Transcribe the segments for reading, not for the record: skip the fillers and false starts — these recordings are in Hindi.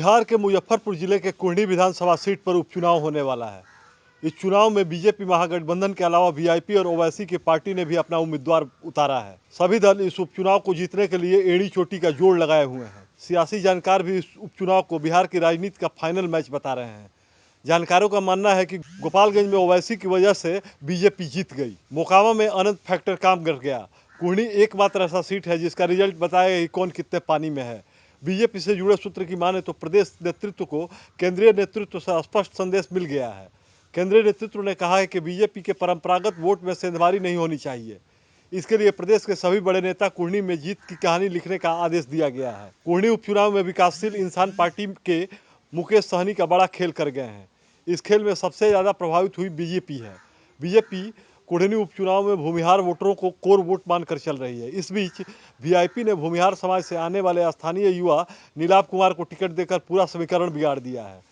बिहार के मुजफ्फरपुर जिले के कुढ़नी विधानसभा सीट पर उपचुनाव होने वाला है। इस चुनाव में बीजेपी महागठबंधन के अलावा वीआईपी और ओवैसी की पार्टी ने भी अपना उम्मीदवार उतारा है। सभी दल इस उपचुनाव को जीतने के लिए एड़ी चोटी का जोड़ लगाए हुए हैं। सियासी जानकार भी इस उपचुनाव को बिहार की राजनीति का फाइनल मैच बता रहे हैं। जानकारों का मानना है कि गोपालगंज में ओवैसी की वजह से बीजेपी जीत गई। मोकामा में अनंत फैक्टर काम कर गया। कुढ़नी एकमात्र ऐसा सीट है जिसका रिजल्ट बताएगा कि कौन कितने पानी में है। बीजेपी से जुड़े सूत्र की माने तो प्रदेश नेतृत्व को केंद्रीय नेतृत्व से स्पष्ट संदेश मिल गया है। केंद्रीय नेतृत्व ने कहा है कि बीजेपी के परंपरागत वोट में सेंधमारी नहीं होनी चाहिए। इसके लिए प्रदेश के सभी बड़े नेता कुढ़नी में जीत की कहानी लिखने का आदेश दिया गया है। कुढ़नी उपचुनाव में विकासशील इंसान पार्टी के मुकेश सहनी का बड़ा खेल कर गए हैं। इस खेल में सबसे ज़्यादा प्रभावित हुई बीजेपी है। बीजेपी कुढ़नी उपचुनाव में भूमिहार वोटरों को कोर वोट मानकर चल रही है। इस बीच वीआईपी ने भूमिहार समाज से आने वाले स्थानीय युवा नीलाभ कुमार को टिकट देकर पूरा समीकरण बिगाड़ दिया है।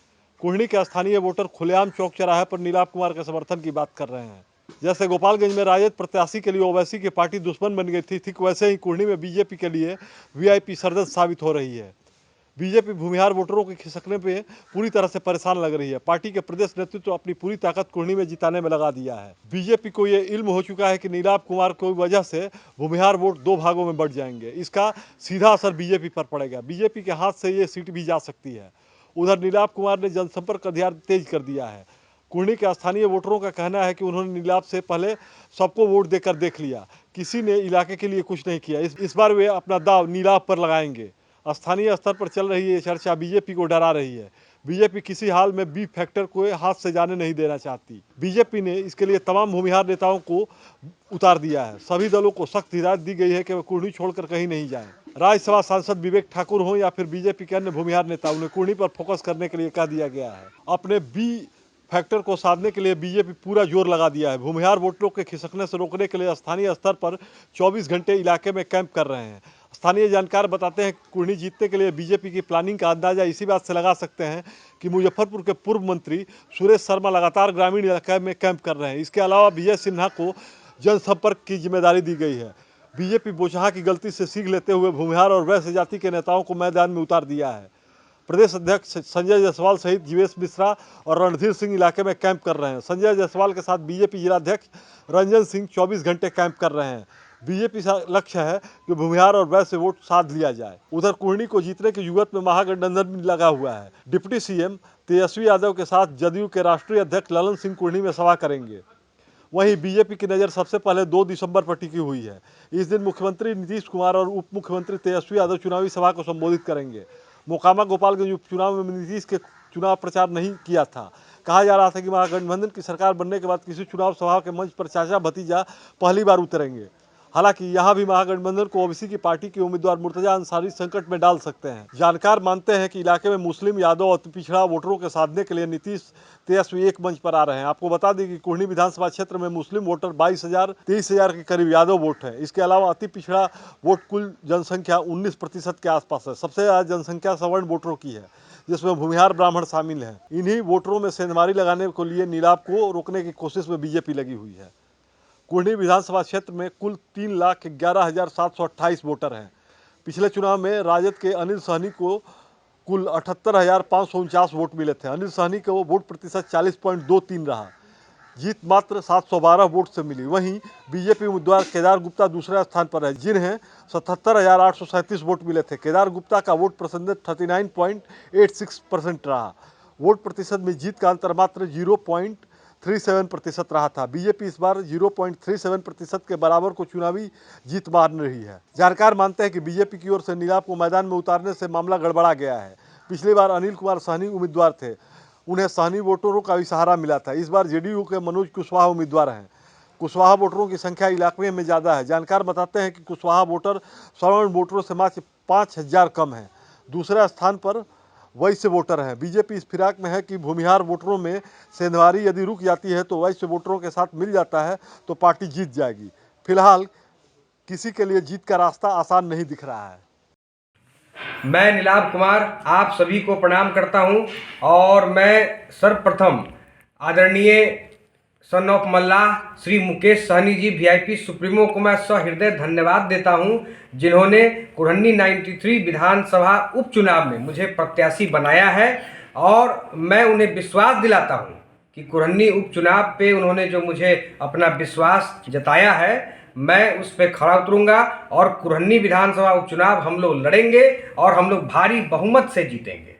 कुढ़नी के स्थानीय वोटर खुलेआम चौक चौराहे पर नीलाभ कुमार के समर्थन की बात कर रहे हैं। जैसे गोपालगंज में राजद प्रत्याशी के लिए ओवैसी की पार्टी दुश्मन बन गई थी, ठीक वैसे ही कुढ़नी में बीजेपी के लिए वीआईपी सरदर्द साबित हो रही है। बीजेपी भूमिहार वोटरों के खिसकने पे पूरी तरह से परेशान लग रही है। पार्टी के प्रदेश नेतृत्व अपनी पूरी ताकत कुढ़नी में जिताने में लगा दिया है। बीजेपी को ये इल्म हो चुका है कि नीलाभ कुमार की वजह से भूमिहार वोट दो भागों में बढ़ जाएंगे। इसका सीधा असर बीजेपी पर पड़ेगा। बीजेपी के हाथ से ये सीट भी जा सकती है। उधर नीलाभ कुमार ने जनसंपर्क अभियान तेज कर दिया है। कुढ़नी के स्थानीय वोटरों का कहना है कि उन्होंने नीलाभ से पहले सबको वोट देकर देख लिया, किसी ने इलाके के लिए कुछ नहीं किया। इस बार वे अपना दाव नीलाभ पर लगाएंगे। स्थानीय स्तर पर चल रही ये चर्चा बीजेपी को डरा रही है। बीजेपी किसी हाल में बी फैक्टर को हाथ से जाने नहीं देना चाहती। बीजेपी ने इसके लिए तमाम भूमिहार नेताओं को उतार दिया है। सभी दलों को सख्त हिदायत दी गई है कि वे कुढ़नी छोड़कर कहीं नहीं जाएं। राज्यसभा सांसद विवेक ठाकुर हों या फिर बीजेपी के अन्य भूमिहार नेता, उन्हें कुढ़नी पर फोकस करने के लिए कह दिया गया है। अपने बी फैक्टर को साधने के लिए बीजेपी पूरा जोर लगा दिया है। भूमिहार वोटरों के खिसकने से रोकने के लिए स्थानीय स्तर पर 24 घंटे इलाके में कैंप कर रहे हैं। स्थानीय जानकार बताते हैं कि कुढ़नी जीतने के लिए बीजेपी की प्लानिंग का अंदाजा इसी बात से लगा सकते हैं कि मुजफ्फरपुर के पूर्व मंत्री सुरेश शर्मा लगातार ग्रामीण इलाके में कैंप कर रहे हैं। इसके अलावा विजय सिन्हा को जनसंपर्क की जिम्मेदारी दी गई है। बीजेपी बोचहा की गलती से सीख लेते हुए भूमिहार और वैश्य जाति के नेताओं को मैदान में उतार दिया है। प्रदेश अध्यक्ष संजय जायसवाल सहित जीवेश मिश्रा और रणधीर सिंह इलाके में कैंप कर रहे हैं। संजय जायसवाल के साथ बीजेपी जिलाध्यक्ष रंजन सिंह 24 घंटे कैंप कर रहे हैं। बीजेपी का लक्ष्य है कि भूमिहार और वैश्य वोट साध लिया जाए। उधर कुढ़नी को जीतने की युगत में महागठबंधन भी लगा हुआ है। डिप्टी सीएम तेजस्वी यादव के साथ जदयू के राष्ट्रीय अध्यक्ष ललन सिंह कुढ़नी में सभा करेंगे। वहीं बीजेपी की नज़र सबसे पहले 2 दिसंबर पर टिकी हुई है। इस दिन मुख्यमंत्री नीतीश कुमार और उप मुख्यमंत्री तेजस्वी यादव चुनावी सभा को संबोधित करेंगे। मोकामा गोपालगंज उपचुनाव में नीतीश के चुनाव प्रचार नहीं किया था। कहा जा रहा था कि महागठबंधन की सरकार बनने के बाद किसी चुनाव सभा के मंच पर चाचा भतीजा पहली बार उतरेंगे। हालांकि यहां भी महागठबंधन को ओबीसी की पार्टी के उम्मीदवार मुर्तजा अंसारी संकट में डाल सकते हैं। जानकार मानते हैं कि इलाके में मुस्लिम, यादव और पिछड़ा वोटरों के साधने के लिए नीतीश तेजस्वी एक मंच पर आ रहे हैं। आपको बता दें कि कुढ़नी विधानसभा क्षेत्र में मुस्लिम वोटर 22,000-23,000 के करीब यादव वोट है। इसके अलावा अति पिछड़ा वोट कुल जनसंख्या 19% के आसपास है। सबसे ज्यादा जनसंख्या सवर्ण वोटरों की है, जिसमें भूमिहार ब्राह्मण शामिल हैं। इन्हीं वोटरों में सेंधमारी लगाने के लिए नीलाभ को रोकने की कोशिश में बीजेपी लगी हुई है। कुढ़नी विधानसभा क्षेत्र में कुल 3,11,728 वोटर हैं। पिछले चुनाव में राजद के अनिल सहनी को कुल 78,549 वोट मिले थे। अनिल सहनी का वोट प्रतिशत 40.23 रहा। जीत मात्र 712 वोट से मिली। वहीं बीजेपी उम्मीदवार केदार गुप्ता दूसरे स्थान पर है, जिन्हें 77,837 वोट मिले थे। केदार गुप्ता का वोट प्रतिशत 39.86% रहा। वोट प्रतिशत में जीत का अंतर मात्र 0.37% रहा था। बीजेपी इस बार 0.37% के बराबर को चुनावी जीत मान रही है। जानकार मानते हैं कि बीजेपी की ओर से नीलाभ को मैदान में उतारने से मामला गड़बड़ा गया है। पिछली बार अनिल कुमार सहनी उम्मीदवार थे, उन्हें सहनी वोटरों का भी सहारा मिला था। इस बार जेडीयू के मनोज कुशवाहा उम्मीदवार हैं। कुशवाहा वोटरों की संख्या इलाके में ज़्यादा है। जानकार बताते हैं कि कुशवाहा वोटर सवर्ण वोटरों से मात्र 5,000 कम है। दूसरे स्थान पर वैश्य वोटर हैं। बीजेपी इस फिराक में है कि भूमिहार वोटरों में सेंधमारी यदि रुक जाती है तो वैश्य वोटरों के साथ मिल जाता है तो पार्टी जीत जाएगी। फिलहाल किसी के लिए जीत का रास्ता आसान नहीं दिख रहा है। मैं नीलाभ कुमार आप सभी को प्रणाम करता हूं और मैं सर्वप्रथम आदरणीय son of Mallah Shri Mukesh Sahani ji VIP supremo को मैं सहृदय धन्यवाद देता हूं, जिन्होंने कुरहनी 93 विधानसभा उपचुनाव में मुझे प्रत्याशी बनाया है। और मैं उन्हें विश्वास दिलाता हूं कि कुरहनी उपचुनाव पे उन्होंने जो मुझे अपना विश्वास जताया है, मैं उस पर खरा उतरूंगा और कुरहनी विधानसभा उपचुनाव हम लोग लड़ेंगे और हम लोग भारी बहुमत से जीतेंगे।